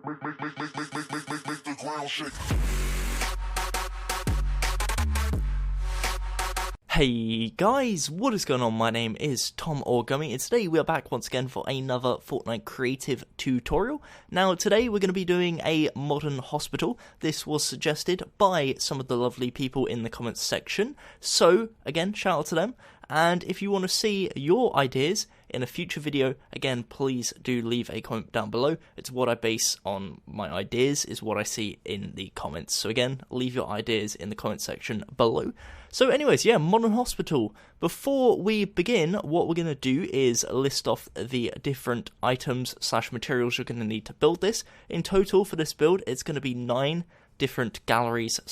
the ground shake. Hey guys, what is going on? My name is Tom or Gummy, and today we are back once again for another Fortnite Creative tutorial. Now today we're going to be doing a modern hospital. This was suggested by some of the lovely people in the comments section, so again shout out to them. And if you want to see your ideas in a future video, again, please do leave a comment down below. It's what I base on my ideas, is what I see in the comments. So again, leave your ideas in the comment section below. So anyways, yeah, Modern Hospital. Before we begin, what we're going to do is list off the different items / materials you're going to need to build this. In total for this build, it's going to be 9 different galleries /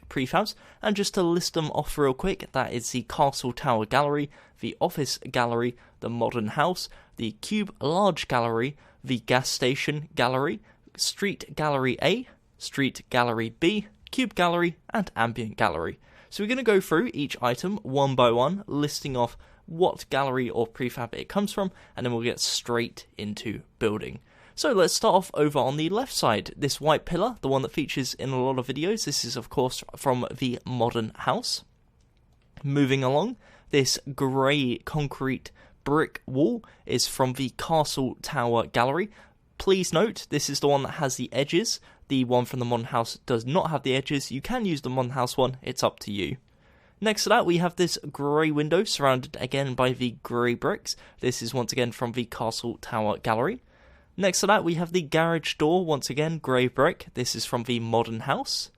prefabs, and just to list them off real quick, that is the Castle Tower Gallery, the Office Gallery, the Modern House, the Cube Large Gallery, the Gas Station Gallery, Street Gallery A, Street Gallery B, Cube Gallery, and Ambient Gallery. So we're going to go through each item one by one, listing off what gallery or prefab it comes from, and then we'll get straight into building. So let's start off over on the left side. This white pillar, the one that features in a lot of videos, this is of course from the Modern House. Moving along, this grey concrete brick wall is from the Castle Tower Gallery. Please note, this is the one that has the edges. The one from the Modern House does not have the edges. You can use the Modern House one, it's up to you. Next to that, we have this grey window surrounded again by the grey bricks. This is once again from the Castle Tower Gallery. Next to that, we have the garage door, once again, grey brick. This is from the Modern House.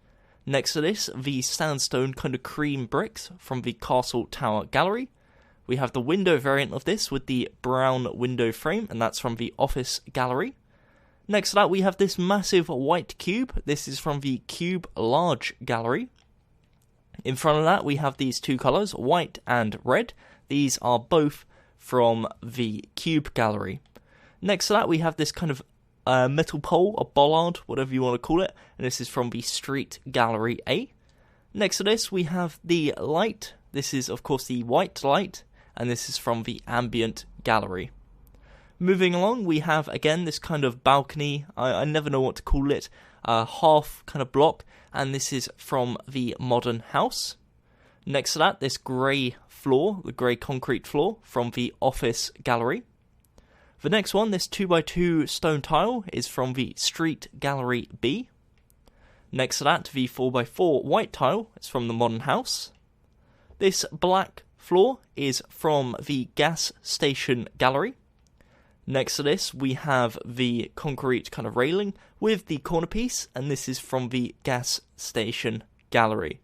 Next to this, the sandstone kind of cream bricks from the Castle Tower Gallery. We have the window variant of this with the brown window frame, and that's from the Office Gallery. Next to that, we have this massive white cube. This is from the Cube Large Gallery. In front of that, we have these two colours, white and red. These are both from the Cube Gallery. Next to that, we have this kind of metal pole, a bollard, whatever you want to call it, and this is from the Street Gallery A. Next to this, we have the light. This is, of course, the white light, and this is from the Ambient Gallery. Moving along, we have, again, this kind of balcony, I never know what to call it, half kind of block, and this is from the Modern House. Next to that, this grey floor, the grey concrete floor, from the Office Gallery. The next one, this 2x2 stone tile, is from the Street Gallery B. Next to that, the 4x4 white tile is from the Modern House. This black floor is from the Gas Station Gallery. Next to this, we have the concrete kind of railing with the corner piece, and this is from the Gas Station Gallery.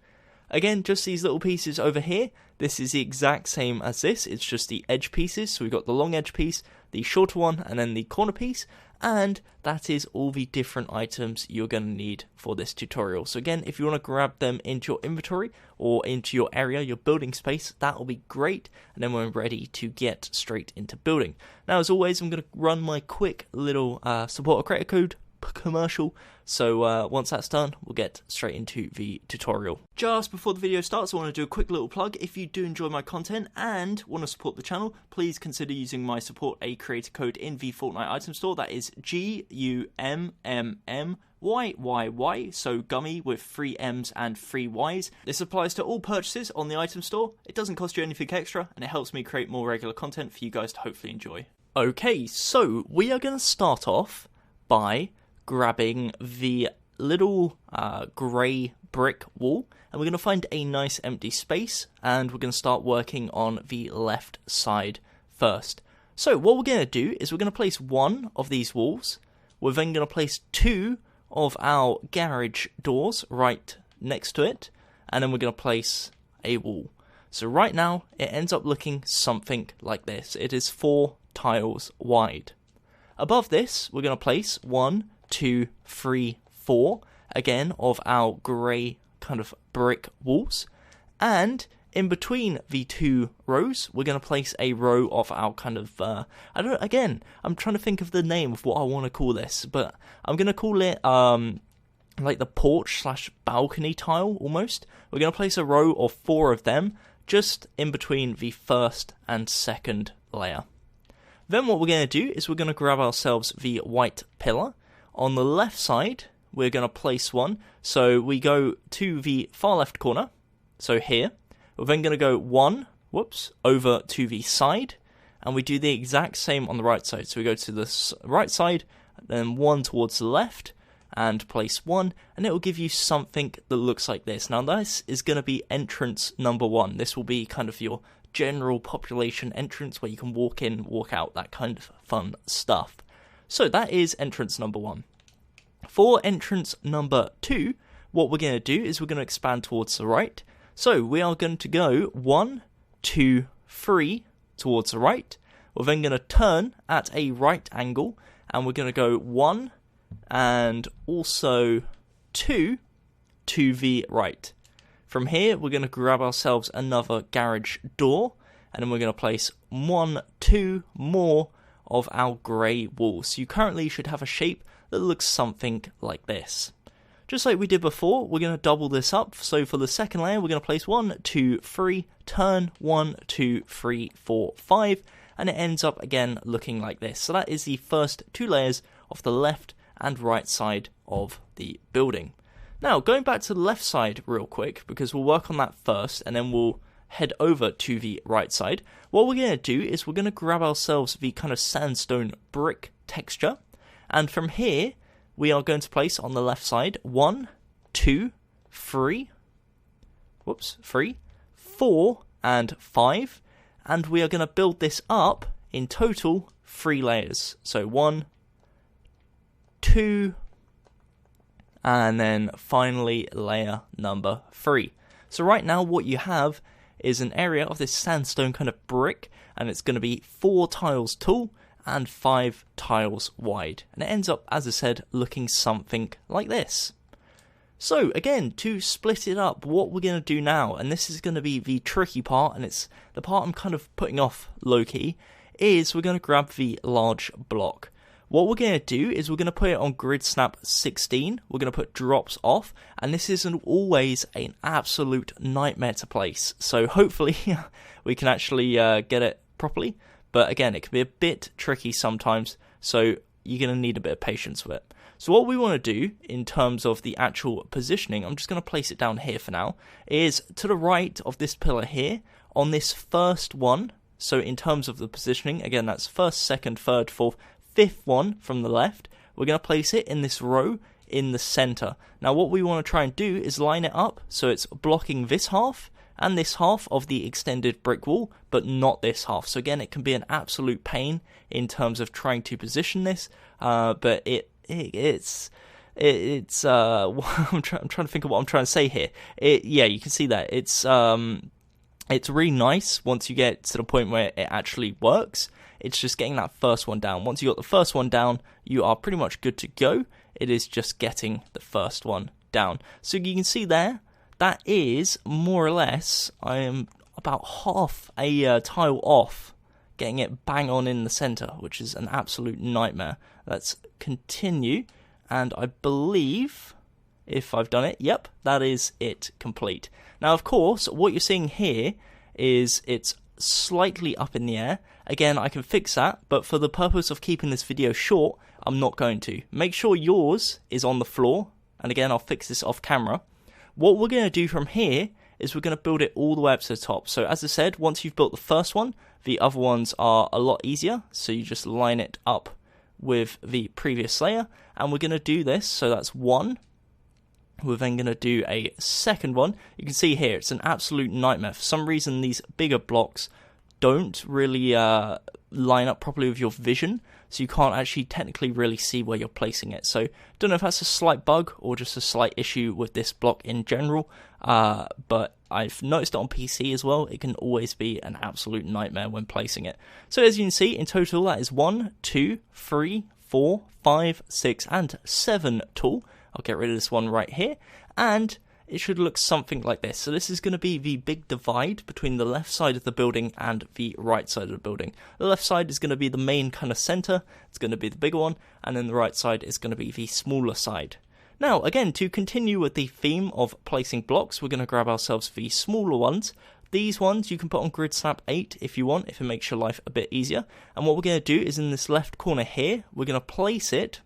Again, just these little pieces over here. This is the exact same as this, it's just the edge pieces. So we've got the long edge piece, the shorter one, and then the corner piece. And that is all the different items you're going to need for this tutorial. So again, if you want to grab them into your inventory or into your area, your building space, that will be great. And then we're ready to get straight into building. Now, as always, I'm going to run my quick little support a creator code commercial, so once that's done, we'll get straight into the tutorial. Just before the video starts, I want to do a quick little plug. If you do enjoy my content and want to support the channel, please consider using my support a creator code in the Fortnite item store. That is GUMMYYY, so Gummy with 3 M's and 3 Y's. This applies to all purchases on the item store. It doesn't cost you anything extra, and it helps me create more regular content for you guys to hopefully enjoy. Okay, so we are going to start off by grabbing the little grey brick wall, and we're going to find a nice empty space, and we're going to start working on the left side first. So what we're going to do is we're going to place one of these walls. We're then going to place 2 of our garage doors right next to it, and then we're going to place a wall. So right now it ends up looking something like this. It is 4 tiles wide. Above this, we're going to place 1, 2, 3, 4, again, of our grey kind of brick walls. And in between the 2 rows, we're going to place a row of our kind of, I'm trying to think of the name of what I want to call this, but I'm going to call it, like the porch / balcony tile, almost. We're going to place a row of 4 of them, just in between the first and second layer. Then what we're going to do is we're going to grab ourselves the white pillar. on the left side, we're going to place one. So we go to the far left corner, so here. We're then going to go one, over to the side, and we do the exact same on the right side. So we go to the right side, then one towards the left, and place one, and it will give you something that looks like this. Now this is going to be entrance number 1. This will be kind of your general population entrance where you can walk in, walk out, that kind of fun stuff. So that is entrance number 1. For entrance number 2, what we're going to do is we're going to expand towards the right. So we are going to go 1, 2, 3 towards the right. We're then going to turn at a right angle, and we're going to go 1 and also 2 to the right. From here, we're going to grab ourselves another garage door, and then we're going to place 1, 2 more of our grey walls. So you currently should have a shape that looks something like this. Just like we did before, we're going to double this up. So for the second layer, we're going to place 1, 2, 3, turn 1, 2, 3, 4, 5, and it ends up again looking like this. So that is the first 2 layers of the left and right side of the building. Now, going back to the left side real quick, because we'll work on that first, and then we'll head over to the right side. What we're going to do is we're going to grab ourselves the kind of sandstone brick texture, and from here, we are going to place on the left side 1, 2, 3, 4, and 5, and we are going to build this up in total 3 layers. So 1, 2, and then finally layer number 3. So right now what you have is an area of this sandstone kind of brick, and it's going to be 4 tiles tall and 5 tiles wide, and it ends up, as I said, looking something like this. So again, to split it up, what we're going to do now, and this is going to be the tricky part, and it's the part I'm kind of putting off low-key, is we're going to grab the large block. What we're going to do is we're going to put it on grid snap 16, we're going to put drops off, and this isn't always an absolute nightmare to place, so hopefully we can actually get it properly, but again, it can be a bit tricky sometimes, so you're going to need a bit of patience with it. So what we want to do in terms of the actual positioning, I'm just going to place it down here for now, is to the right of this pillar here, on this first one, so in terms of the positioning, again that's first, second, third, fourth, 5th one from the left, we're going to place it in this row in the center. Now what we want to try and do is line it up so it's blocking this half and this half of the extended brick wall, but not this half. So again, it can be an absolute pain in terms of trying to position this, but it's I'm trying to think of what I'm trying to say here. Yeah, you can see that it's really nice once you get to the point where it actually works. It's just getting that first one down. Once you got the first one down, you are pretty much good to go. It is just getting the first one down. So you can see there, that is more or less, I am about half a tile off, getting it bang on in the center, which is an absolute nightmare. Let's continue, and I believe, if I've done it, yep, that is it complete. Now, of course, what you're seeing here is it's slightly up in the air. Again, I can fix that, but for the purpose of keeping this video short, I'm not going to. Make sure yours is on the floor, and again, I'll fix this off camera. What we're going to do from here is we're going to build it all the way up to the top. So as I said, once you've built the first one, the other ones are a lot easier, so you just line it up with the previous layer, and we're going to do this, so that's 1. We're then going to do a second one. You can see here, it's an absolute nightmare. For some reason, these bigger blocks don't really line up properly with your vision, so you can't actually technically really see where you're placing it. So, don't know if that's a slight bug or just a slight issue with this block in general, but I've noticed it on PC as well. It can always be an absolute nightmare when placing it. So as you can see, in total, that is 1, 2, 3, 4, 5, 6, and 7 tall. I'll get rid of this one right here, and it should look something like this. So this is going to be the big divide between the left side of the building and the right side of the building. The left side is going to be the main kind of center, it's going to be the bigger one, and then the right side is going to be the smaller side. Now, again, to continue with the theme of placing blocks, we're going to grab ourselves the smaller ones. These ones you can put on grid snap 8 if you want, if it makes your life a bit easier. And what we're going to do is in this left corner here, we're going to place it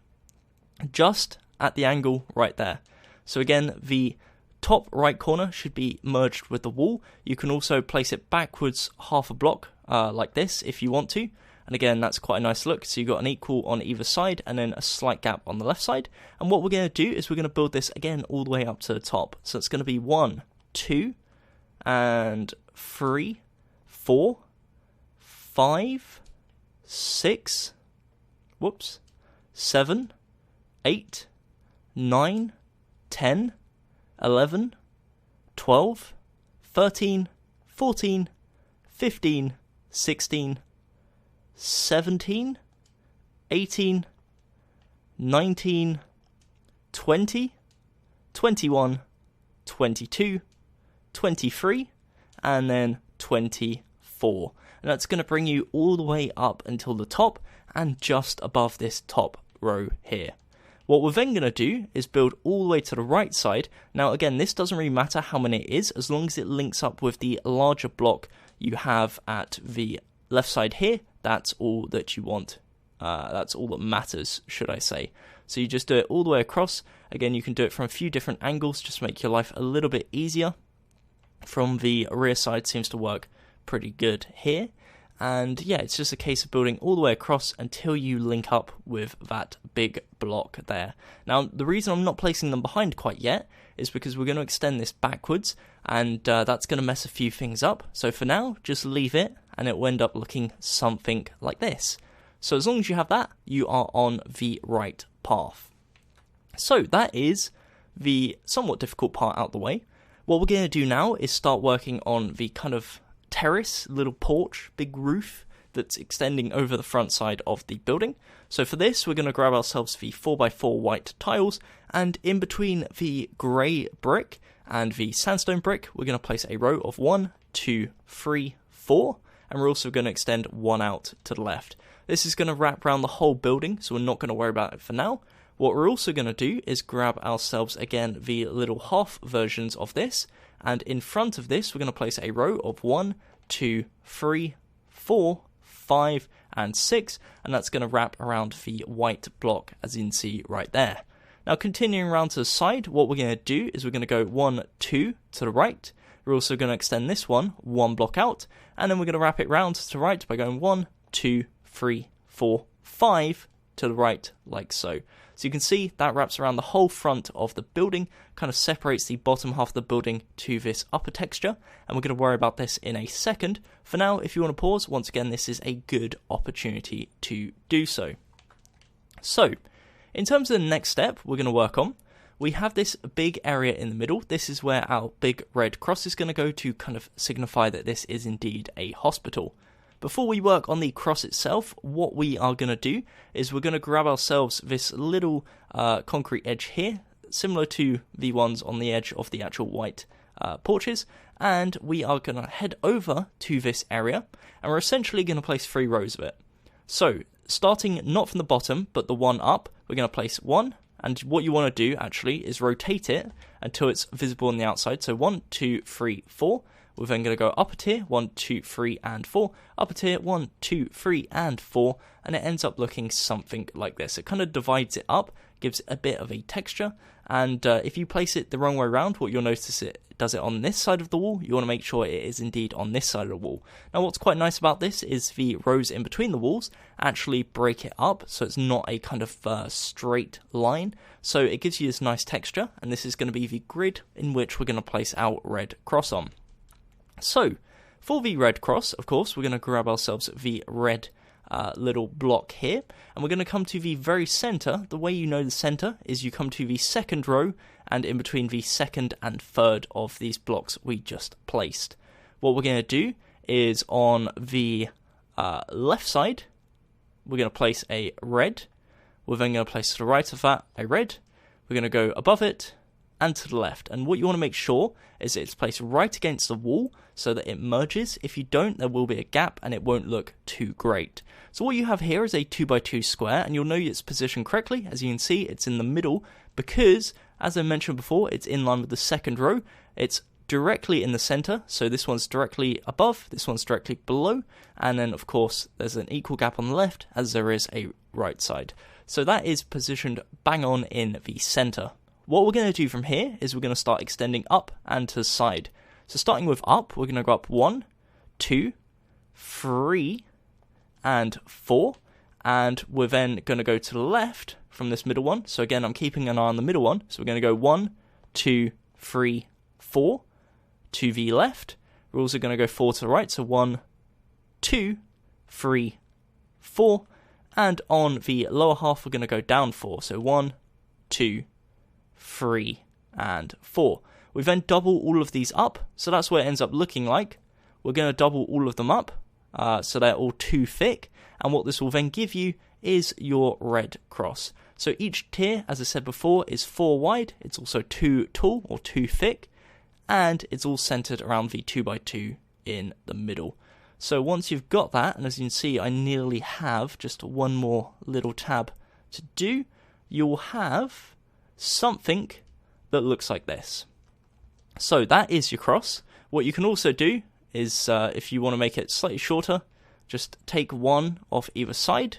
just at the angle right there. So again, the top right corner should be merged with the wall. You can also place it backwards half a block like this if you want to. And again, that's quite a nice look. So you've got an equal on either side and then a slight gap on the left side. And what we're going to do is we're going to build this again all the way up to the top. So it's going to be 1, 2, and 3, 4, 5, 6, 7, 8, 9, 10, 11, 12, 13, 14, 15, 16, 17, 18, 19, 20, 21, 22, 23, and then 24. And that's going to bring you all the way up until the top and just above this top row here. What we're then going to do is build all the way to the right side. Now again, this doesn't really matter how many it is, as long as it links up with the larger block you have at the left side here. That's all that you want. That's all that matters, should I say. So you just do it all the way across. Again, you can do it from a few different angles, just to make your life a little bit easier. From the rear side seems to work pretty good here. And yeah, it's just a case of building all the way across until you link up with that big block there. Now, the reason I'm not placing them behind quite yet is because we're going to extend this backwards, and that's going to mess a few things up. So for now, just leave it, and it will end up looking something like this. So as long as you have that, you are on the right path. So that is the somewhat difficult part out the way. What we're going to do now is start working on the kind of terrace, little porch, big roof that's extending over the front side of the building. So for this, we're going to grab ourselves the 4x4 white tiles, and in between the grey brick and the sandstone brick, we're going to place a row of 1, 2, 3, 4, and we're also going to extend one out to the left. This is going to wrap around the whole building, so we're not going to worry about it for now. What we're also going to do is grab ourselves, again, the little half versions of this, and in front of this, we're going to place a row of 1, 2, 3, 4, 5, and 6, and that's going to wrap around the white block, as you can see right there. Now, continuing around to the side, what we're going to do is we're going to go 1, 2 to the right. We're also going to extend this one block out, and then we're going to wrap it round to the right by going 1, 2, 3, 4, 5 to the right, like so. So you can see that wraps around the whole front of the building, kind of separates the bottom half of the building to this upper texture, and we're going to worry about this in a second. For now, if you want to pause, once again, this is a good opportunity to do so. So, in terms of the next step we're going to work on, we have this big area in the middle. This is where our big red cross is going to go to kind of signify that this is indeed a hospital. Before we work on the cross itself, what we are going to do is we're going to grab ourselves this little concrete edge here, similar to the ones on the edge of the actual white porches, and we are going to head over to this area, and we're essentially going to place 3 rows of it. So, starting not from the bottom, but the one up, we're going to place 1, and what you want to do, actually, is rotate it until it's visible on the outside. So 1, 2, 3, 4. We're then going to go upper tier, 1, 2, 3, and 4. Upper tier, 1, 2, 3, and 4. And it ends up looking something like this. It kind of divides it up, gives it a bit of a texture. And if you place it the wrong way around, what you'll notice it does it on this side of the wall. You want to make sure it is indeed on this side of the wall. Now, what's quite nice about this is the rows in between the walls actually break it up, so it's not a kind of straight line. So it gives you this nice texture, and this is going to be the grid in which we're going to place our red cross on. So, for the red cross, of course, we're going to grab ourselves the red little block here, and we're going to come to the very center. The way you know the center is you come to the second row, and in between the second and third of these blocks we just placed. What we're going to do is on the left side, we're going to place a red. We're then going to place to the right of that a red. We're going to go above it and to the left, and what you want to make sure is it's placed right against the wall so that it merges. If you don't, there will be a gap and it won't look too great. So what you have here is a 2x2 square, and you'll know it's positioned correctly. As you can see, it's in the middle because, as I mentioned before, it's in line with the second row. It's directly in the center, so this one's directly above, this one's directly below, and then of course there's an equal gap on the left as there is a right side. So that is positioned bang on in the center. What we're going to do from here is we're going to start extending up and to the side. So starting with up, we're going to go up 1, 2, 3, and 4. And we're then going to go to the left from this middle one. So again, I'm keeping an eye on the middle one. So we're going to go 1, 2, 3, 4 to the left. We're also going to go 4 to the right. So 1, 2, 3, 4. And on the lower half, we're going to go down 4. So 1, 2, 3, and 4. We then double all of these up. So that's what it ends up looking like. We're going to double all of them up. So they're all 2 thick. And what this will then give you is your red cross. So each tier, as I said before, is 4 wide. It's also 2 tall or 2 thick. And it's all centered around the 2x2 in the middle. So once you've got that, and as you can see, I nearly have just one more little tab to do, you'll have something that looks like this. So that is your cross. What you can also do is, if you want to make it slightly shorter, just take 1 off either side.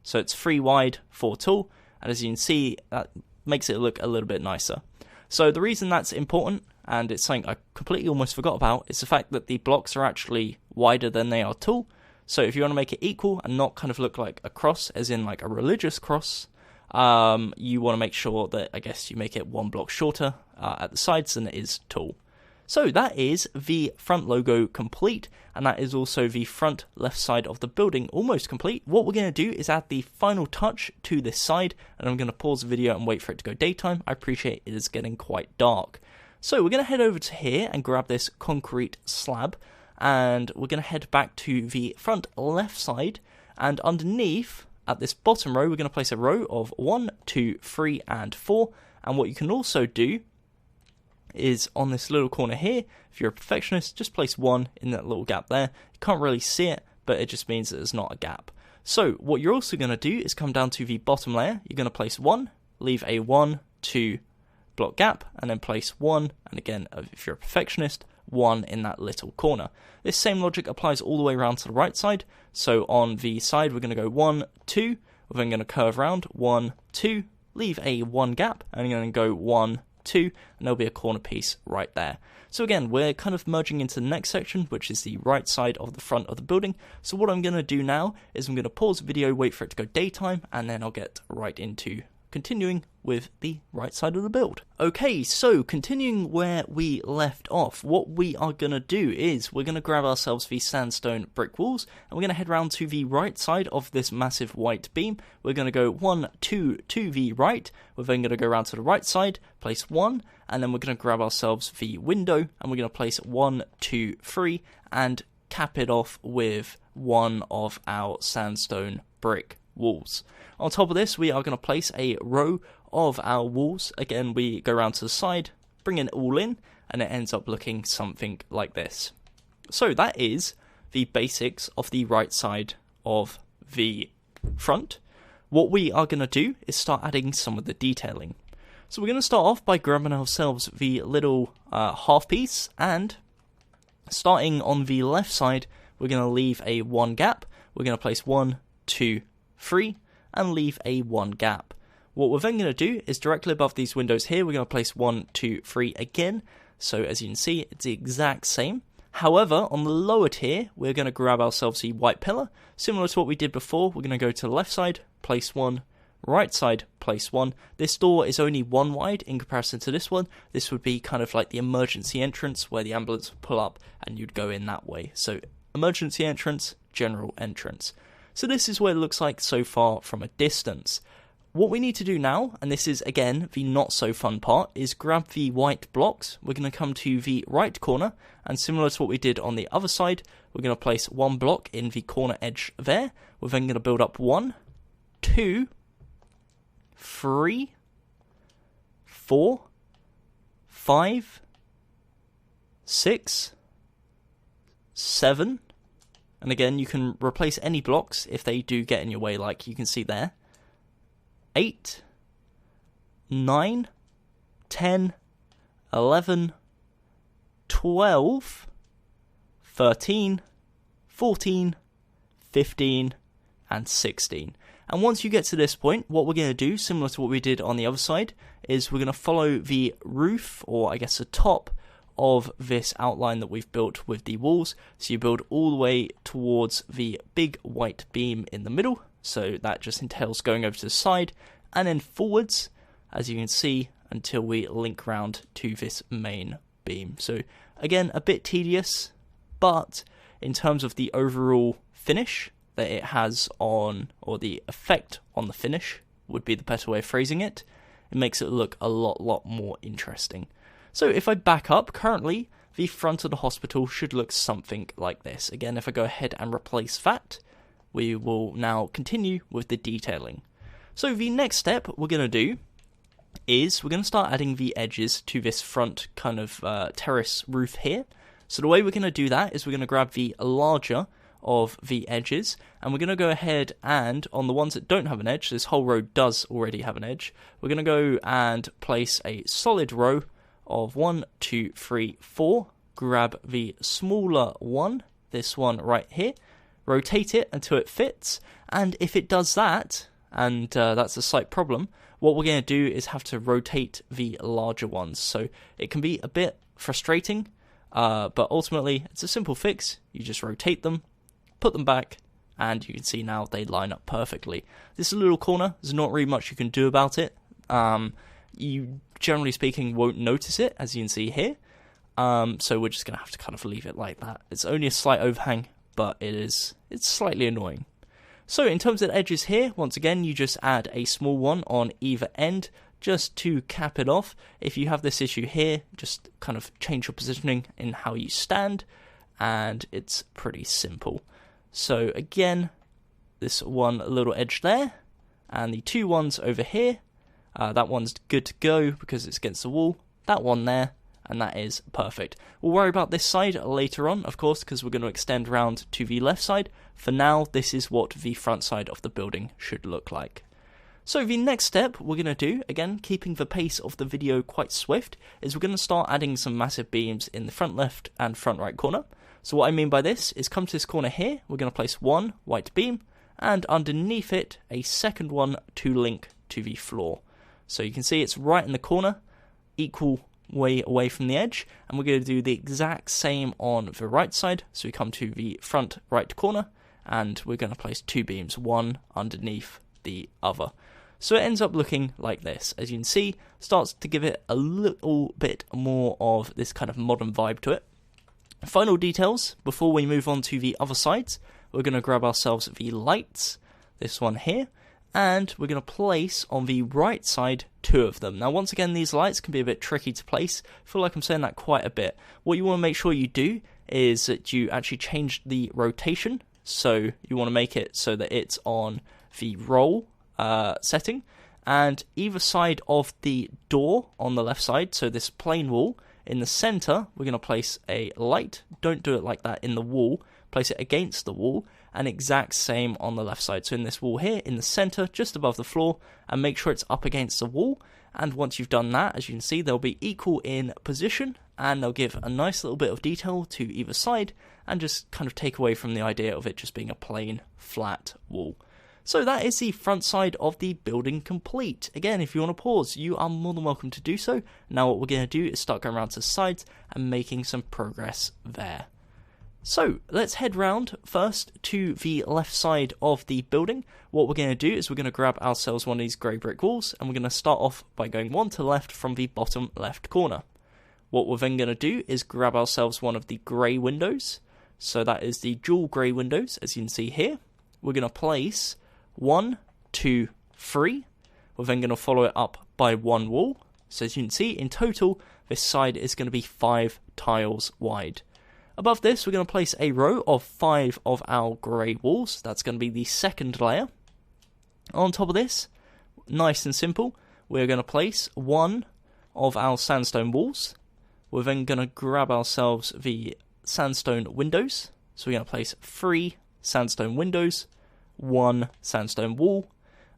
So it's 3 wide, 4 tall, and as you can see, that makes it look a little bit nicer. So the reason that's important, and it's something I completely almost forgot about, is the fact that the blocks are actually wider than they are tall. So if you want to make it equal and not kind of look like a cross, as in like a religious cross, you want to make sure that, I guess, you make it 1 block shorter at the sides than it is tall. So that is the front logo complete, and that is also the front left side of the building almost complete. What we're going to do is add the final touch to this side, and I'm going to pause the video and wait for it to go daytime. I appreciate it is getting quite dark. So we're going to head over to here and grab this concrete slab, and we're going to head back to the front left side, and underneath, at this bottom row, we're going to place a row of 1, 2, 3, and 4, and what you can also do is on this little corner here, if you're a perfectionist, just place 1 in that little gap there. You can't really see it, but it just means that there's not a gap. So what you're also going to do is come down to the bottom layer. You're going to place 1, leave a 1, 2 block gap, and then place 1, and again, if you're a perfectionist, 1 in that little corner. This same logic applies all the way around to the right side. So on the side, we're going to go 1, 2, we're then going to curve around, 1, 2, leave a 1 gap, and you're going to go 1, 2, and there'll be a corner piece right there. So again, we're kind of merging into the next section, which is the right side of the front of the building. So what I'm going to do now is I'm going to pause the video, wait for it to go daytime, and then I'll get right into continuing with the right side of the build. Okay, so continuing where we left off, what we are going to do is we're going to grab ourselves the sandstone brick walls, and we're going to head round to the right side of this massive white beam. We're going to go 1, 2 to the right. We're then going to go around to the right side, place 1, and then we're going to grab ourselves the window, and we're going to place 1, 2, 3, and cap it off with one of our sandstone brick walls. On top of this, we are going to place a row of our walls. Again, we go around to the side, bring it all in, and it ends up looking something like this. So that is the basics of the right side of the front. What we are going to do is start adding some of the detailing. So we're going to start off by grabbing ourselves the little half piece, and starting on the left side, we're going to leave a 1 gap. We're going to place 1, 2, 3, and leave a 1 gap. What we're then going to do is directly above these windows here, we're going to place 1, 2, 3 again. So as you can see, it's the exact same. However, on the lower tier, we're going to grab ourselves a white pillar. Similar to what we did before, we're going to go to the left side, place 1, right side, place 1. This door is only 1 wide in comparison to this one. This would be kind of like the emergency entrance where the ambulance would pull up and you'd go in that way. So emergency entrance, general entrance. So this is what it looks like so far from a distance. What we need to do now, and this is again the not so fun part, is grab the white blocks. We're going to come to the right corner, and similar to what we did on the other side, we're going to place 1 block in the corner edge there. We're then going to build up 1, 2, 3, 4, 5, 6, 7, and again, you can replace any blocks if they do get in your way, like you can see there. 8, 9, 10, 11, 12, 13, 14, 15, and 16. And once you get to this point, what we're going to do, similar to what we did on the other side, is we're going to follow the roof, or I guess the top, of this outline that we've built with the walls. So you build all the way towards the big white beam in the middle, so that just entails going over to the side, and then forwards, as you can see, until we link round to this main beam. So again, a bit tedious, but in terms of the overall finish that it has on, or the effect on the finish would be the better way of phrasing it, it makes it look a lot more interesting. So if I back up, currently the front of the hospital should look something like this. Again, if I go ahead and replace that, we will now continue with the detailing. So the next step we're going to do is we're going to start adding the edges to this front kind of terrace roof here. So the way we're going to do that is we're going to grab the larger of the edges, and we're going to go ahead and, on the ones that don't have an edge, this whole row does already have an edge, we're going to go and place a solid row of 1, 2, 3, 4, grab the smaller one, this one right here, rotate it until it fits, and if it does that, and that's a slight problem, what we're going to do is have to rotate the larger ones. So it can be a bit frustrating, but ultimately it's a simple fix. You just rotate them, put them back, and you can see now they line up perfectly. This is a little corner, there's not really much you can do about it. You, generally speaking, won't notice it, as you can see here. So we're just going to have to kind of leave it like that. It's only a slight overhang, but it's slightly annoying. So in terms of the edges here, once again, you just add a small one on either end, just to cap it off. If you have this issue here, just kind of change your positioning in how you stand, and it's pretty simple. So again, this one little edge there, and the two ones over here. That one's good to go because it's against the wall. That one there, and that is perfect. We'll worry about this side later on, of course, because we're going to extend around to the left side. For now, this is what the front side of the building should look like. So the next step we're going to do, again, keeping the pace of the video quite swift, is we're going to start adding some massive beams in the front left and front right corner. So what I mean by this is come to this corner here, we're going to place one white beam, and underneath it, a second one to link to the floor. So you can see it's right in the corner, equal way away from the edge, and we're going to do the exact same on the right side. So we come to the front right corner, and we're going to place two beams, one underneath the other. So it ends up looking like this. As you can see, starts to give it a little bit more of this kind of modern vibe to it. Final details, before we move on to the other sides, we're going to grab ourselves the lights, this one here, and we're going to place on the right side two of them. Now once again, these lights can be a bit tricky to place. I feel like I'm saying that quite a bit. What you want to make sure you do is that you actually change the rotation. So you want to make it so that it's on the roll setting, and either side of the door on the left side, so this plain wall, in the center we're going to place a light. Don't do it like that in the wall, place it against the wall, and exact same on the left side. So in this wall here, in the center, just above the floor, and make sure it's up against the wall. And once you've done that, as you can see, they'll be equal in position, and they'll give a nice little bit of detail to either side, and just kind of take away from the idea of it just being a plain, flat wall. So that is the front side of the building complete. Again, if you want to pause, you are more than welcome to do so. Now what we're going to do is start going around to the sides and making some progress there. So let's head round first to the left side of the building. What we're going to do is we're going to grab ourselves one of these grey brick walls, and we're going to start off by going one to the left from the bottom left corner. What we're then going to do is grab ourselves one of the grey windows. So that is the dual grey windows, as you can see here. We're going to place 1, 2, 3. We're then going to follow it up by one wall. So as you can see, in total, this side is going to be 5 tiles wide. Above this, we're going to place a row of 5 of our grey walls. That's going to be the second layer. On top of this, nice and simple, we're going to place one of our sandstone walls. We're then going to grab ourselves the sandstone windows. So we're going to place 3 sandstone windows, 1 sandstone wall,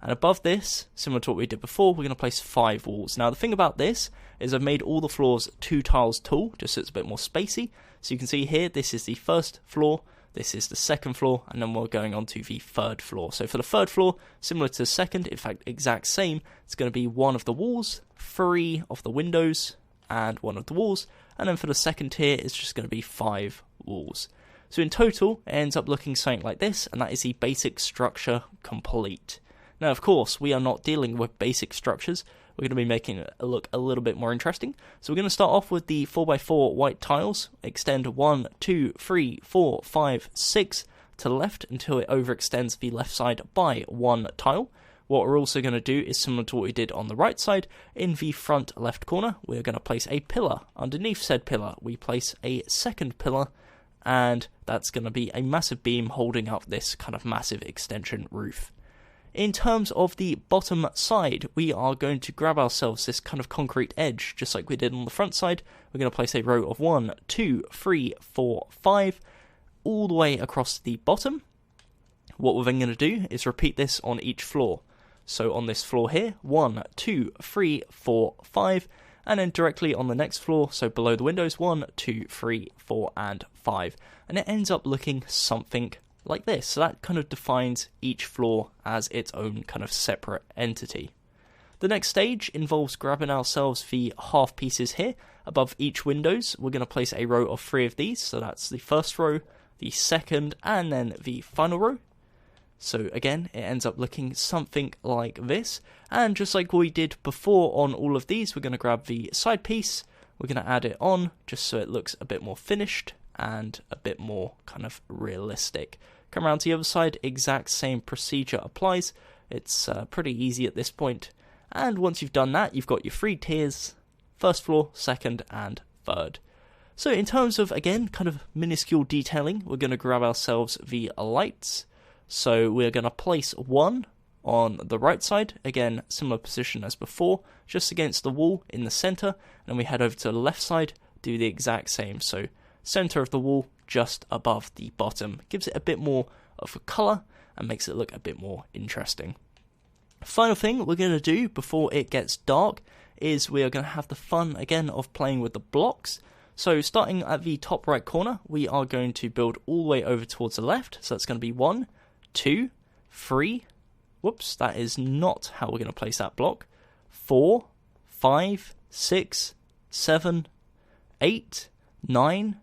and above this, similar to what we did before, we're going to place 5 walls. Now the thing about this is I've made all the floors 2 tiles tall, just so it's a bit more spacey. So you can see here, this is the first floor, this is the second floor, and then we're going on to the third floor. So for the third floor, similar to the second, in fact exact same, it's going to be 1 of the walls, 3 of the windows, and 1 of the walls, and then for the second tier it's just going to be 5 walls. So in total it ends up looking something like this, and that is the basic structure complete. Now of course we are not dealing with basic structures, we're going to be making it look a little bit more interesting. So we're going to start off with the 4x4 white tiles, extend 1, 2, 3, 4, 5, 6 to the left until it overextends the left side by 1 tile. What we're also going to do is similar to what we did on the right side. In the front left corner, we're going to place a pillar. Underneath said pillar, we place a second pillar, and that's going to be a massive beam holding up this kind of massive extension roof. In terms of the bottom side, we are going to grab ourselves this kind of concrete edge, just like we did on the front side. We're going to place a row of 1, 2, 3, 4, 5, all the way across the bottom. What we're then going to do is repeat this on each floor. So on this floor here, 1, 2, 3, 4, 5, and then directly on the next floor, so below the windows, 1, 2, 3, 4, and 5. And it ends up looking something like this. So that kind of defines each floor as its own kind of separate entity. The next stage involves grabbing ourselves the half pieces here. Above each windows, we're going to place a row of 3 of these. So that's the first row, the second, and then the final row. So again, it ends up looking something like this. And just like we did before on all of these, we're going to grab the side piece, we're going to add it on just so it looks a bit more finished and a bit more kind of realistic. Come around to the other side, exact same procedure applies. It's pretty easy at this point. And once you've done that, you've got your 3 tiers, first floor, second, and third. So in terms of, again, kind of minuscule detailing, we're going to grab ourselves the lights. So we're going to place 1 on the right side, again, similar position as before, just against the wall in the center, and we head over to the left side, do the exact same. So center of the wall, just above the bottom. Gives it a bit more of a color and makes it look a bit more interesting. Final thing we're going to do before it gets dark is we are going to have the fun again of playing with the blocks. So starting at the top right corner, we are going to build all the way over towards the left. So that's going to be 1, 2, 3, whoops, that is not how we're going to place that block, 4, 5, 6, 7, 8, 9,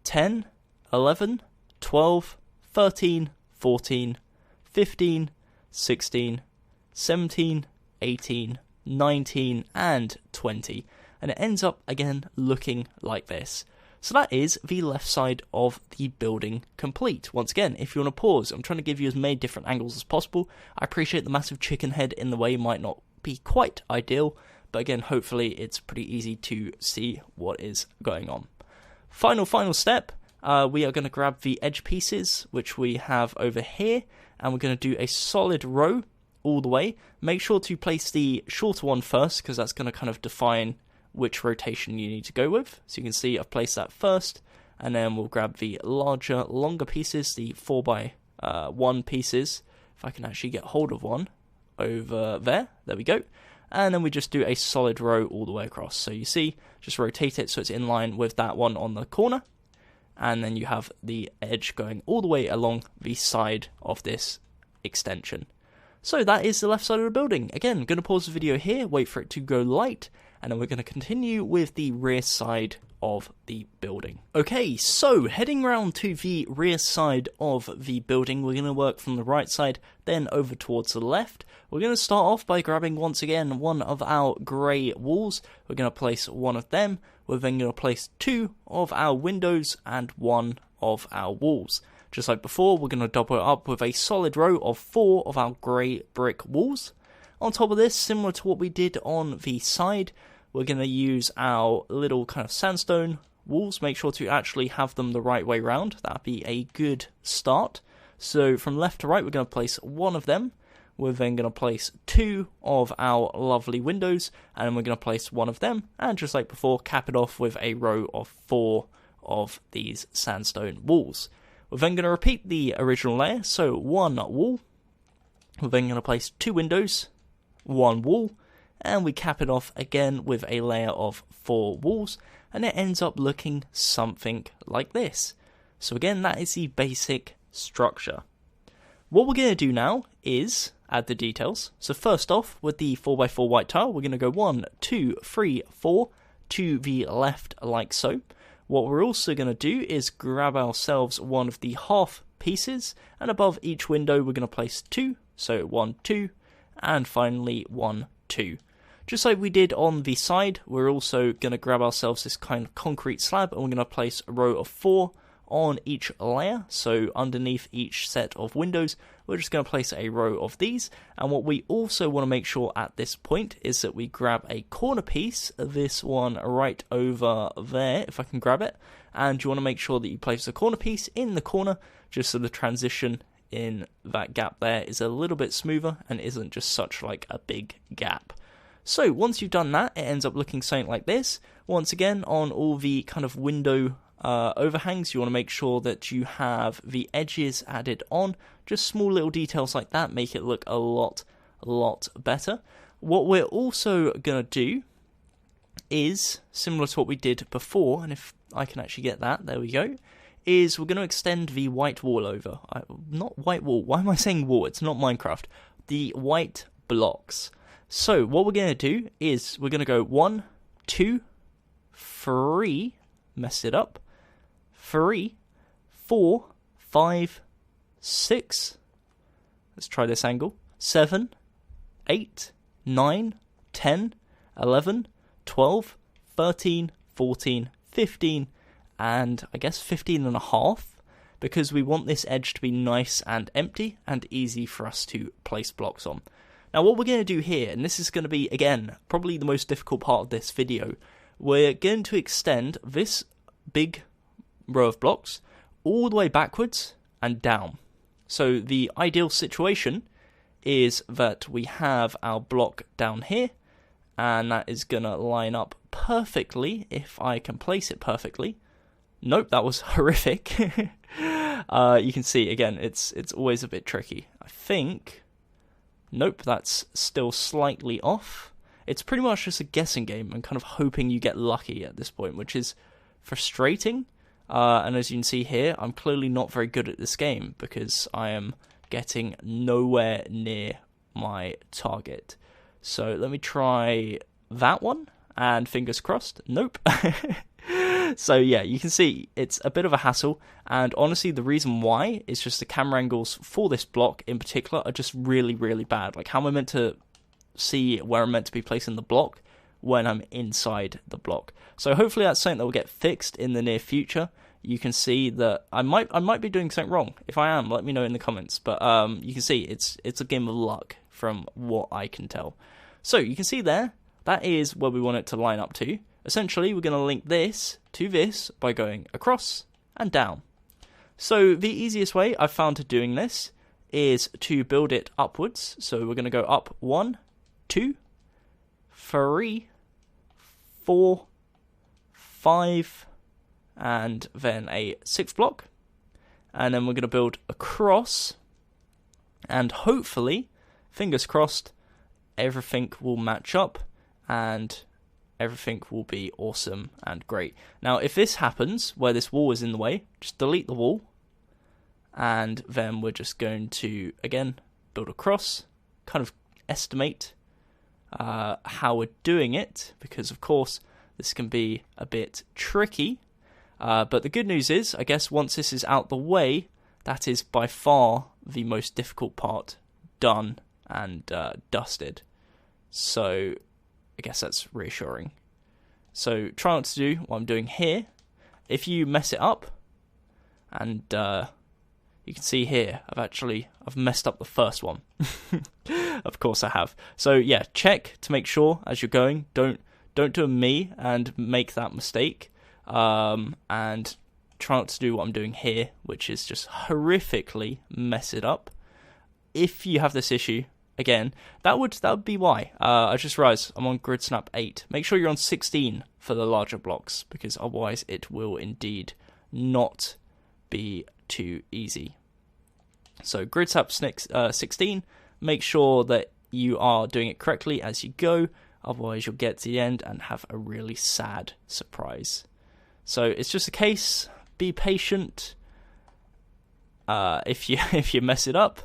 10, 11, 12, 13, 14, 15, 16, 17, 18, 19, and 20. And it ends up, again, looking like this. So that is the left side of the building complete. Once again, if you want to pause, I'm trying to give you as many different angles as possible. I appreciate the massive chicken head in the way might not be quite ideal, but again, hopefully it's pretty easy to see what is going on. Final step, we are going to grab the edge pieces, which we have over here, and we're going to do a solid row all the way. Make sure to place the shorter one first, because that's going to kind of define which rotation you need to go with. So you can see I've placed that first, and then we'll grab the larger, longer pieces, the 4x1 pieces, if I can actually get hold of one, over there we go, and then we just do a solid row all the way across. So you see, just rotate it so it's in line with that one on the corner, and then you have the edge going all the way along the side of this extension. So that is the left side of the building. Again, I'm going to pause the video here, wait for it to go light, and then we're going to continue with the rear side of the building. Okay, so heading round to the rear side of the building, we're going to work from the right side, then over towards the left. We're going to start off by grabbing, once again, one of our grey walls. We're going to place one of them. We're then going to place 2 of our windows and 1 of our walls. Just like before, we're going to double it up with a solid row of 4 of our grey brick walls. On top of this, similar to what we did on the side, we're going to use our little kind of sandstone walls. Make sure to actually have them the right way round. That'd be a good start. So from left to right, we're going to place 1 of them. We're then going to place 2 of our lovely windows, and then we're going to place 1 of them. And just like before, cap it off with a row of 4 of these sandstone walls. We're then going to repeat the original layer, so 1 wall. We're then going to place 2 windows, 1 wall, and we cap it off again with a layer of 4 walls, and it ends up looking something like this. So again, that is the basic structure. What we're going to do now is add the details. So first off, with the 4x4 white tile, we're going to go 1, 2, 3, 4 to the left like so. What we're also going to do is grab ourselves one of the half pieces, and above each window we're going to place 2, so 1, 2, and finally 1, 2. Just like we did on the side, we're also going to grab ourselves this kind of concrete slab, and we're going to place a row of 4 on each layer. So underneath each set of windows, we're just going to place a row of these. And what we also want to make sure at this point is that we grab a corner piece, this one right over there, if I can grab it. And you want to make sure that you place a corner piece in the corner, just so the transition in that gap there is a little bit smoother and isn't just such like a big gap. So once you've done that, it ends up looking something like this. Once again, on all the kind of window overhangs, you want to make sure that you have the edges added on. Just small little details like that make it look a lot better. What we're also going to do is, similar to what we did before, and if I can actually get that, there we go, is we're going to extend the white wall over. Not white wall, why am I saying wall? It's not Minecraft. The white blocks. So what we're going to do is we're going to go 1, 2, 3, mess it up, 3, 4, 5, 6, let's try this angle, 7, 8, 9, 10, 11, 12, 13, 14, 15, and I guess 15 and a half, because we want this edge to be nice and empty and easy for us to place blocks on. Now what we're going to do here, and this is going to be, again, probably the most difficult part of this video, we're going to extend this big row of blocks all the way backwards and down. So the ideal situation is that we have our block down here, and that is going to line up perfectly if I can place it perfectly. Nope, that was horrific. You can see, again, it's always a bit tricky. I think... Nope, that's still slightly off. It's pretty much just a guessing game and kind of hoping you get lucky at this point, which is frustrating. And as you can see here, I'm clearly not very good at this game because I am getting nowhere near my target. So let me try that one, and fingers crossed. Nope. So yeah, you can see it's a bit of a hassle, and honestly the reason why is just the camera angles for this block in particular are just really bad. Like, how am I meant to see where I'm meant to be placing the block when I'm inside the block? So hopefully that's something that will get fixed in the near future. You can see that I might be doing something wrong. If I am, let me know in the comments. But you can see it's a game of luck from what I can tell. So you can see there, that is where we want it to line up to. Essentially, we're going to link this to this by going across and down. So the easiest way I've found to doing this is to build it upwards. So we're going to go up 1, 2, 3, 4, 5, and then a 6th block. And then we're going to build across, and hopefully, fingers crossed, everything will match up and everything will be awesome and great. Now, if this happens, where this wall is in the way, just delete the wall, and then we're just going to, again, build across, kind of estimate how we're doing it, because, of course, this can be a bit tricky, but the good news is, I guess, once this is out the way, that is by far the most difficult part done and dusted. So I guess that's reassuring. So try not to do what I'm doing here. If you mess it up, and you can see here, I've messed up the first one. Of course I have. So yeah, check to make sure as you're going. Don't do a me and make that mistake. And try not to do what I'm doing here, which is just horrifically mess it up. If you have this issue, again, that would be why. I just realized I'm on grid snap 8. Make sure you're on 16 for the larger blocks, because otherwise it will indeed not be too easy. So grid snap 16, make sure that you are doing it correctly as you go, otherwise you'll get to the end and have a really sad surprise. So it's just a case, be patient, if you mess it up,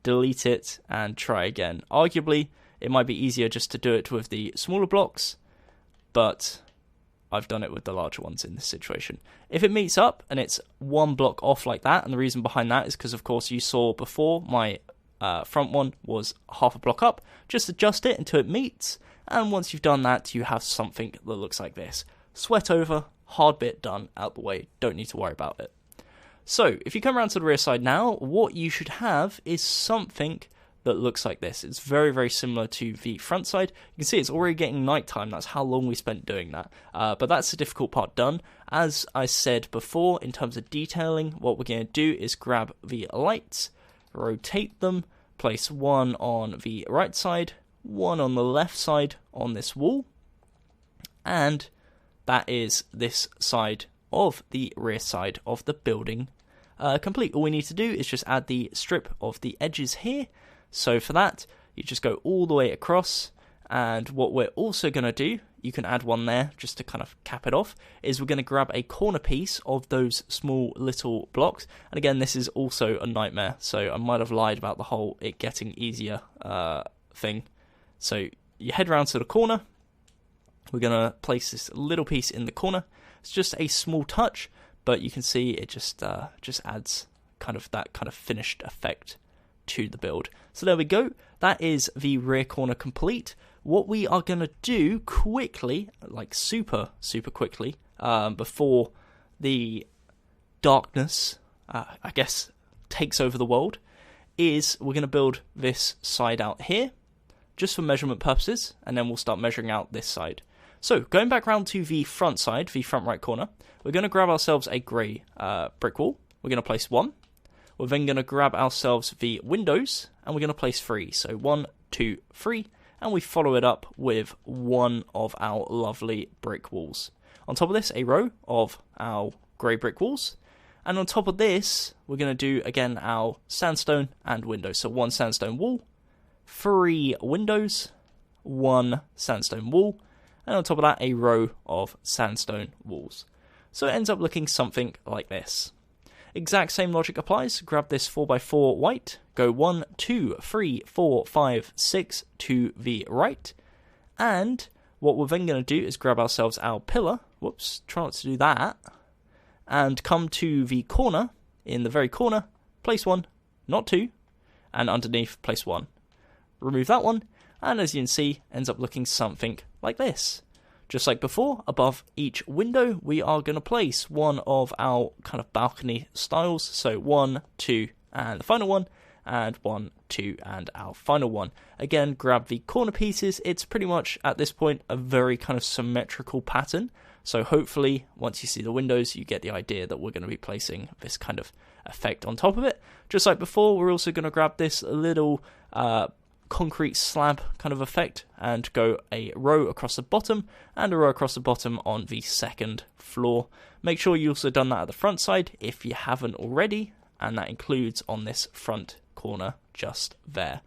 delete it and try again. Arguably, it might be easier just to do it with the smaller blocks, but I've done it with the larger ones in this situation. If it meets up and it's one block off like that, and the reason behind that is because, of course, you saw before my front one was half a block up, just adjust it until it meets, and once you've done that, you have something that looks like this. Sweat over, hard bit done, out the way, don't need to worry about it. So, if you come around to the rear side now, what you should have is something that looks like this. It's very, very similar to the front side. You can see it's already getting nighttime. That's how long we spent doing that. But that's the difficult part done. As I said before, in terms of detailing, what we're going to do is grab the lights, rotate them, place one on the right side, one on the left side on this wall, and that is this side of the rear side of the building complete. All we need to do is just add the strip of the edges here. So for that, you just go all the way across, and what we're also going to do, you can add one there just to kind of cap it off, is we're going to grab a corner piece of those small little blocks. And again, this is also a nightmare, so I might have lied about the whole it getting easier thing. So you head round to the corner, we're going to place this little piece in the corner. It's just a small touch, but you can see it just adds kind of that kind of finished effect to the build. So there we go, that is the rear corner complete. What we are going to do quickly, like super quickly, before the darkness, I guess, takes over the world, is we're going to build this side out here, just for measurement purposes, and then we'll start measuring out this side. So, going back round to the front side, the front right corner, we're going to grab ourselves a grey brick wall. We're going to place one. We're then going to grab ourselves the windows, and we're going to place 3. So 1, 2, 3, and we follow it up with one of our lovely brick walls. On top of this, a row of our grey brick walls, and on top of this, we're going to do, again, our sandstone and windows. So 1 sandstone wall, 3 windows, 1 sandstone wall, and on top of that, a row of sandstone walls. So it ends up looking something like this. Exact same logic applies. Grab this 4x4 white, go 1, 2, 3, 4, 5, 6 to the right, and what we're then going to do is grab ourselves our pillar, whoops, try not to do that, and come to the corner, in the very corner, place 1, not 2, and underneath place 1. Remove that one, and as you can see, ends up looking something like this. Just like before, above each window, we are going to place one of our kind of balcony styles. So 1, 2, and the final one, and 1, 2, and our final one. Again, grab the corner pieces. It's pretty much, at this point, a very kind of symmetrical pattern. So hopefully, once you see the windows, you get the idea that we're going to be placing this kind of effect on top of it. Just like before, we're also going to grab this little concrete slab kind of effect and go a row across the bottom and a row across the bottom on the second floor. Make sure you also done that at the front side if you haven't already, and that includes on this front corner just there.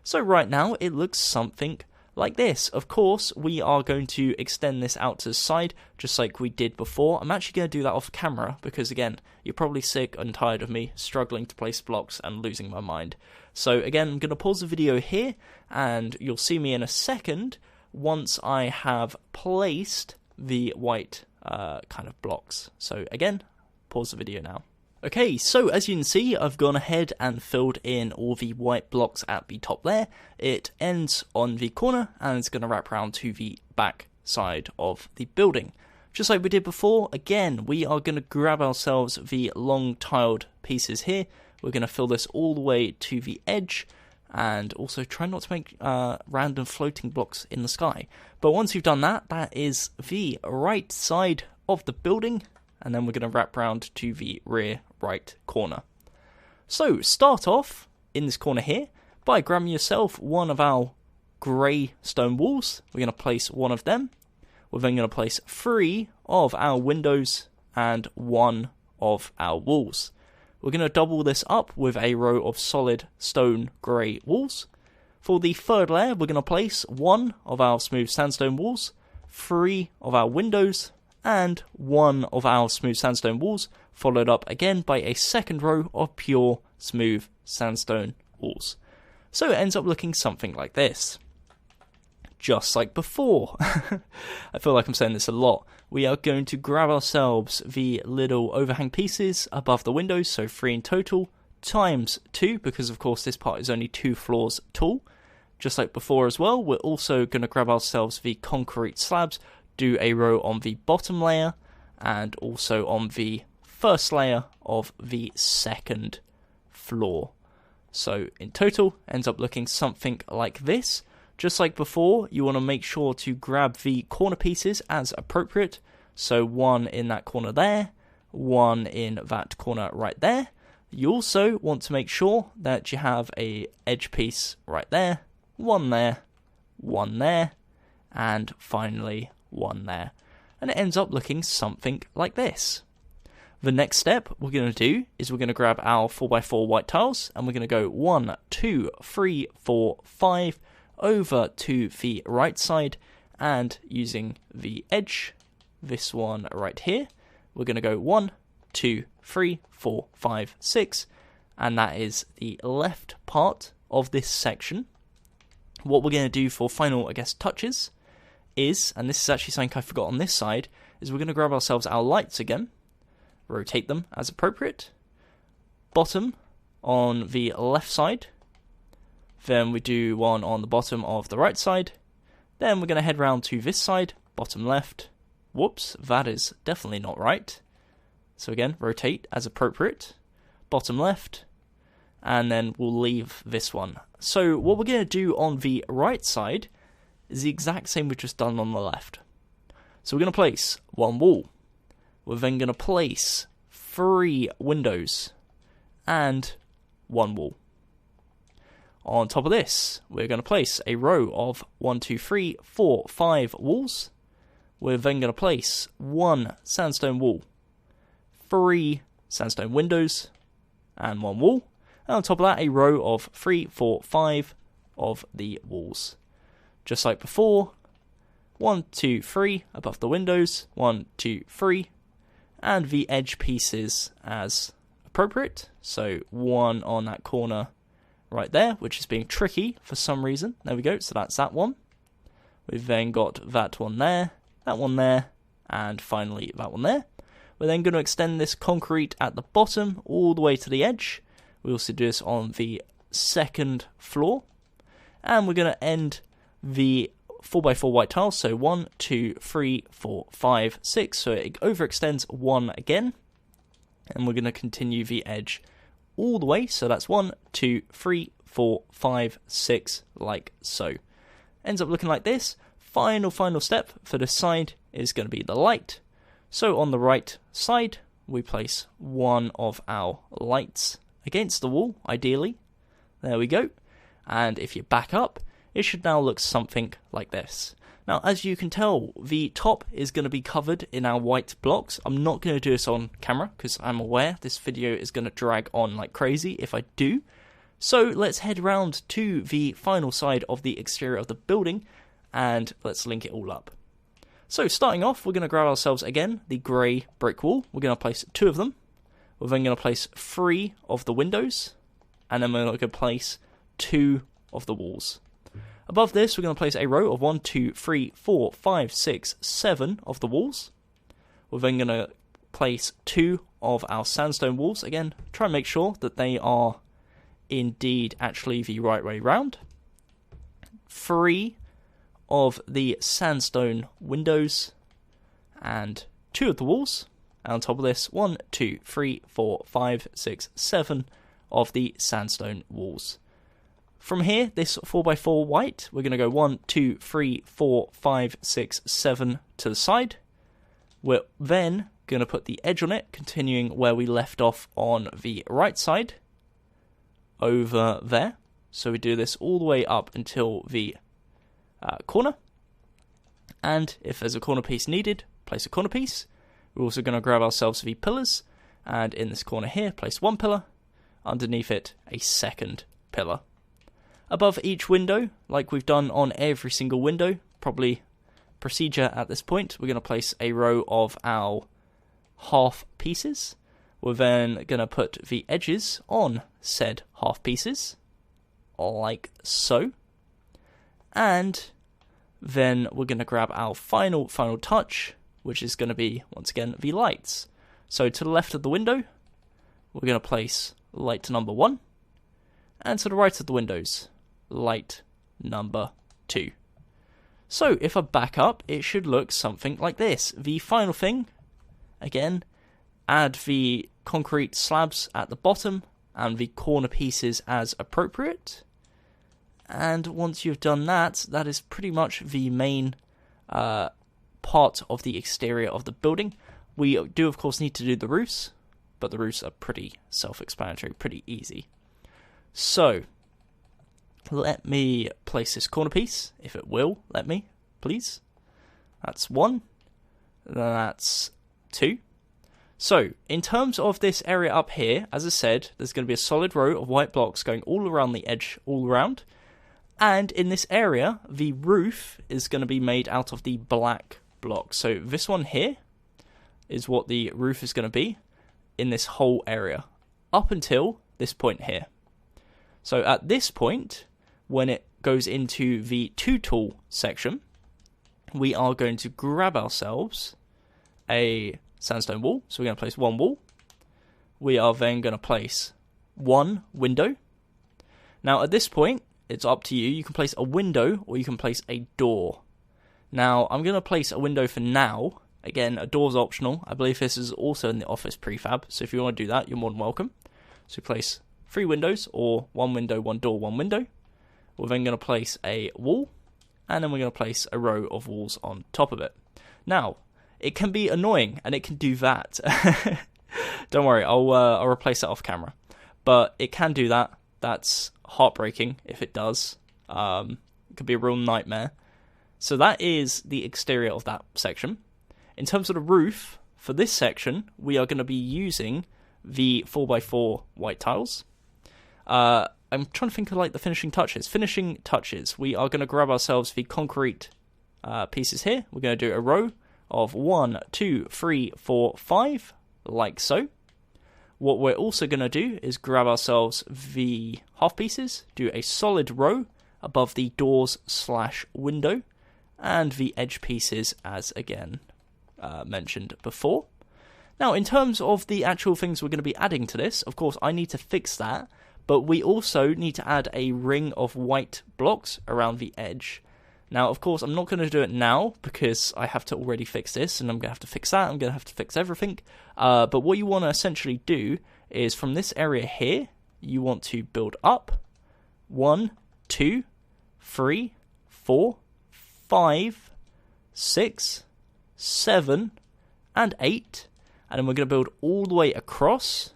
So right now it looks something like this. Of course, we are going to extend this out to the side, just like we did before. I'm actually going to do that off camera, because again, you're probably sick and tired of me struggling to place blocks and losing my mind. So again, I'm going to pause the video here, and you'll see me in a second once I have placed the white kind of blocks. So again, pause the video now. Okay, so as you can see, I've gone ahead and filled in all the white blocks at the top there. It ends on the corner, and it's going to wrap around to the back side of the building. Just like we did before, again, we are going to grab ourselves the long tiled pieces here. We're going to fill this all the way to the edge, and also try not to make random floating blocks in the sky. But once you've done that, that is the right side of the building, and then we're going to wrap around to the rear right corner. So start off in this corner here by grabbing yourself one of our grey stone walls. We're going to place one of them. We're then going to place 3 of our windows and 1 of our walls. We're going to double this up with a row of solid stone grey walls. For the third layer, we're going to place 1 of our smooth sandstone walls, 3 of our windows, and one of our smooth sandstone walls, followed up again by a second row of pure smooth sandstone walls. So it ends up looking something like this. Just like before. I feel like I'm saying this a lot. We are going to grab ourselves the little overhang pieces above the windows, so 3 in total, times 2, because of course this part is only 2 floors tall. Just like before as well, we're also going to grab ourselves the concrete slabs, do a row on the bottom layer, and also on the first layer of the second floor. So in total, ends up looking something like this. Just like before, you want to make sure to grab the corner pieces as appropriate. So one in that corner there, one in that corner right there. You also want to make sure that you have a edge piece right there, one there, and finally one there. And it ends up looking something like this. The next step we're going to do is we're going to grab our 4x4 white tiles, and we're going to go 1, 2, 3, 4, 5 over to the right side, and using the edge, this one right here, we're going to go 1, 2, 3, 4, 5, 6, and that is the left part of this section. What we're going to do for final, touches is, and this is actually something I forgot on this side, is we're going to grab ourselves our lights again, rotate them as appropriate, bottom on the left side, then we do one on the bottom of the right side, then we're going to head round to this side, bottom left, whoops, that is definitely not right, so again, rotate as appropriate, bottom left, and then we'll leave this one. So what we're going to do on the right side is the exact same we've just done on the left. So we're going to place one wall, we're then going to place 3 windows and 1 wall. On top of this, we're going to place a row of 1, 2, 3, 4, 5 walls. We're then going to place 1 sandstone wall, 3 sandstone windows, and 1 wall. And on top of that, a row of 3, 4, 5 of the walls. Just like before, 1, 2, 3 above the windows, 1, 2, 3, and the edge pieces as appropriate. So 1 on that corner right there, which is being tricky for some reason. There we go, so that's that one. We've then got that one there, and finally that one there. We're then going to extend this concrete at the bottom all the way to the edge. We also do this on the second floor. And we're going to end the 4x4 white tiles, so 1, 2, 3, 4, 5, 6, so it overextends 1 again. And we're going to continue the edge all the way, so that's 1, 2, 3, 4, 5, 6, like so. Ends up looking like this. Final step for this side is going to be the light. So on the right side, we place one of our lights against the wall, ideally. There we go. And if you back up, it should now look something like this. Now, as you can tell, the top is going to be covered in our white blocks. I'm not going to do this on camera because I'm aware this video is going to drag on like crazy if I do. So let's head round to the final side of the exterior of the building and let's link it all up. So starting off, we're going to grab ourselves again the grey brick wall. We're going to place 2 of them. We're then going to place 3 of the windows, and then we're going to place 2 of the walls. Above this, we're going to place a row of 1, 2, 3, 4, 5, 6, 7 of the walls. We're then going to place 2 of our sandstone walls. Again, try and make sure that they are indeed actually the right way round. 3 of the sandstone windows and 2 of the walls. And on top of this, 1, 2, 3, 4, 5, 6, 7 of the sandstone walls. From here, this 4x4 white, we're going to go 1, 2, 3, 4, 5, 6, 7 to the side. We're then going to put the edge on it, continuing where we left off on the right side, over there. So we do this all the way up until the corner. And if there's a corner piece needed, place a corner piece. We're also going to grab ourselves the pillars, and in this corner here, place 1 pillar, underneath it, a second pillar. Above each window, like we've done on every single window, probably procedure at this point. We're going to place a row of our half pieces. We're then going to put the edges on said half pieces, like so. And then we're going to grab our final touch, which is going to be, once again, the lights. So to the left of the window, we're going to place light number 1. And to the right of the windows, light number 2. So if I back up, it should look something like this. The final thing, again, add the concrete slabs at the bottom and the corner pieces as appropriate. And once you've done that, that is pretty much the main part of the exterior of the building. We do, of course, need to do the roofs, but the roofs are pretty self-explanatory, pretty easy. So, let me place this corner piece, if it will let me, please. That's 1, that's 2. So, in terms of this area up here, as I said, there's going to be a solid row of white blocks going all around the edge, all around. And in this area, the roof is going to be made out of the black blocks. So this one here is what the roof is going to be in this whole area, up until this point here. So at this point, when it goes into the 2 tool section, we are going to grab ourselves a sandstone wall. So we're going to place 1 wall. We are then going to place 1 window. Now at this point, it's up to you. You can place a window or you can place a door. Now, I'm going to place a window for now. Again, a door's optional. I believe this is also in the office prefab, so if you want to do that, you're more than welcome. So place 3 windows, or 1 window, 1 door, 1 window. We're then going to place a wall, and then we're going to place a row of walls on top of it. Now, it can be annoying, and it can do that. Don't worry, I'll replace that off camera. But it can do that. That's heartbreaking if it does. It could be a real nightmare. So that is the exterior of that section. In terms of the roof, for this section, we are going to be using the 4x4 white tiles. I'm trying to think of like the finishing touches. Finishing touches. We are going to grab ourselves the concrete pieces here. We're going to do a row of 1, 2, 3, 4, 5, like so. What we're also going to do is grab ourselves the half pieces, do a solid row above the doors / window, and the edge pieces as again mentioned before. Now in terms of the actual things we're going to be adding to this, of course I need to fix that, but we also need to add a ring of white blocks around the edge. Now, of course, I'm not going to do it now because I have to already fix this, and I'm going to have to fix that, I'm going to have to fix everything. But what you want to essentially do is from this area here, you want to build up 1, 2, 3, 4, 5, 6, 7, and 8. And then we're going to build all the way across,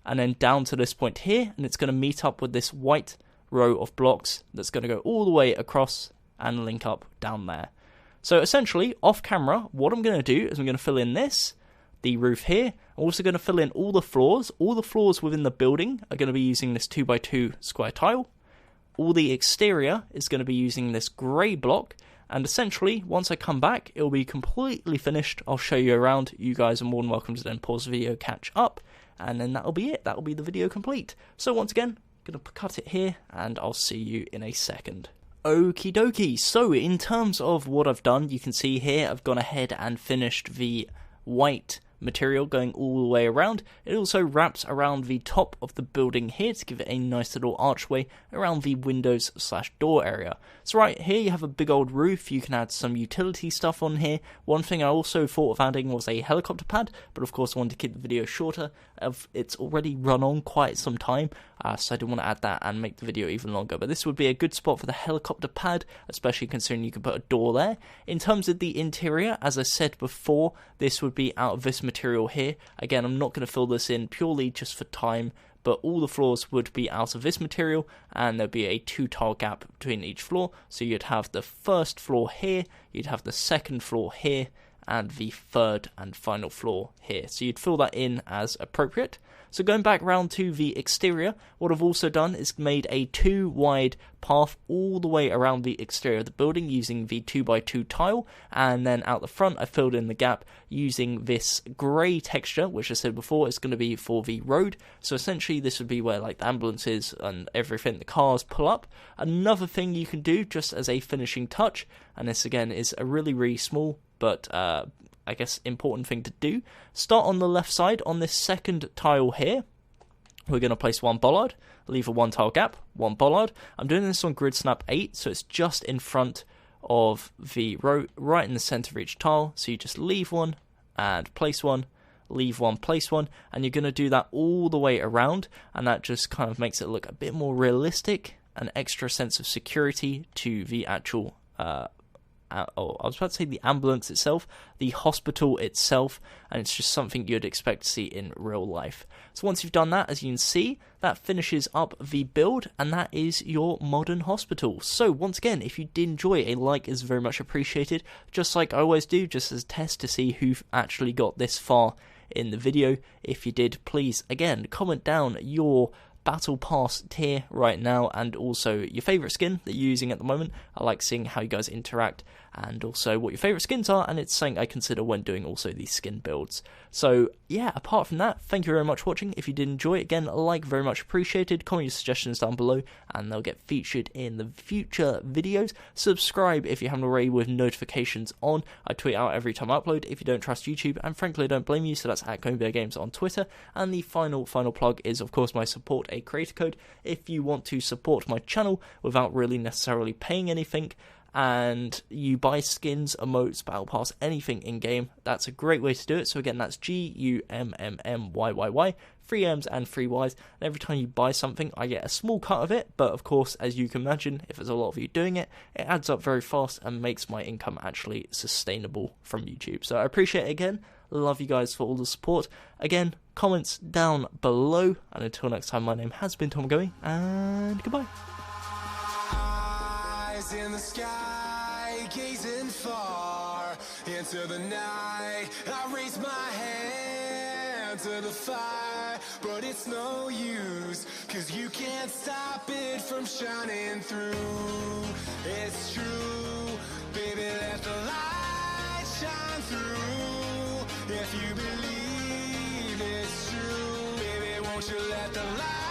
and then down to this point here, and it's going to meet up with this white row of blocks that's going to go all the way across and link up down there. So essentially, off camera, what I'm going to do is I'm going to fill in this, the roof here. I'm also going to fill in all the floors. All the floors within the building are going to be using this 2x2 square tile. All the exterior is going to be using this grey block. And essentially, once I come back, it will be completely finished. I'll show you around. You guys are more than welcome to then pause the video, catch up, and then that'll be it. That'll be the video complete. So once again, I'm going to cut it here, and I'll see you in a second. Okie dokie, so in terms of what I've done, you can see here I've gone ahead and finished the white material going all the way around. It also wraps around the top of the building here to give it a nice little archway around the windows / door area. So right here you have a big old roof. You can add some utility stuff on here. One thing I also thought of adding was a helicopter pad, but of course I wanted to keep the video shorter. It's already run on quite some time, so I didn't want to add that and make the video even longer. But this would be a good spot for the helicopter pad, especially considering you can put a door there. In terms of the interior, as I said before, this would be out of this material here. Again, I'm not going to fill this in purely just for time, but all the floors would be out of this material, and there'd be a 2 tile gap between each floor. So you'd have the first floor here, you'd have the second floor here, and the third and final floor here. So you'd fill that in as appropriate. So going back around to the exterior, what I've also done is made a 2 wide path all the way around the exterior of the building using the 2x2 tile, and then out the front I filled in the gap using this grey texture, which I said before is going to be for the road. So essentially this would be where like the ambulances and everything, the cars pull up. Another thing you can do just as a finishing touch, and this again is a really small but I guess important thing to do, start on the left side on this second tile here. We're going to place one bollard, leave a 1 tile gap, 1 bollard. I'm doing this on grid snap 8, so it's just in front of the row, right in the center of each tile. So you just leave one and place one, leave one, place one, and you're going to do that all the way around, and that just kind of makes it look a bit more realistic, an extra sense of security to the actual I was about to say the ambulance itself, the hospital itself, and it's just something you'd expect to see in real life. So once you've done that, as you can see, that finishes up the build, and that is your modern hospital. So once again, if you did enjoy, a like is very much appreciated, just like I always do, just as a test to see who actually got this far in the video. If you did, please, again, comment down your Battle Pass tier right now, and also your favourite skin that you're using at the moment. I like seeing how you guys interact, and also what your favourite skins are, and it's something I consider when doing also these skin builds. So yeah, apart from that, thank you very much for watching. If you did enjoy, again, a like very much appreciated. Comment your suggestions down below, and they'll get featured in the future videos. Subscribe if you haven't already with notifications on. I tweet out every time I upload if you don't trust YouTube, and frankly I don't blame you, so that's at Gummmyyy Games on Twitter. And the final plug is of course my support a creator code. If you want to support my channel without really necessarily paying anything, and you buy skins, emotes, battle pass, anything in game, that's a great way to do it. So again, that's GUMMMYYY, 3 M's and 3 Y's, and every time you buy something I get a small cut of it, but of course, as you can imagine, if there's a lot of you doing it, it adds up very fast and makes my income actually sustainable from YouTube. So I appreciate it again. Love you guys for all the support. Again, comments down below, and until next time, my name has been Tom Gummmyyy, and goodbye. Eyes in the sky, gazing far into the night. I raise my hand to the fire, but it's no use, 'cause you can't stop it from shining through. It's true, baby, let the light shine through. If you believe it's true, baby, won't you let the light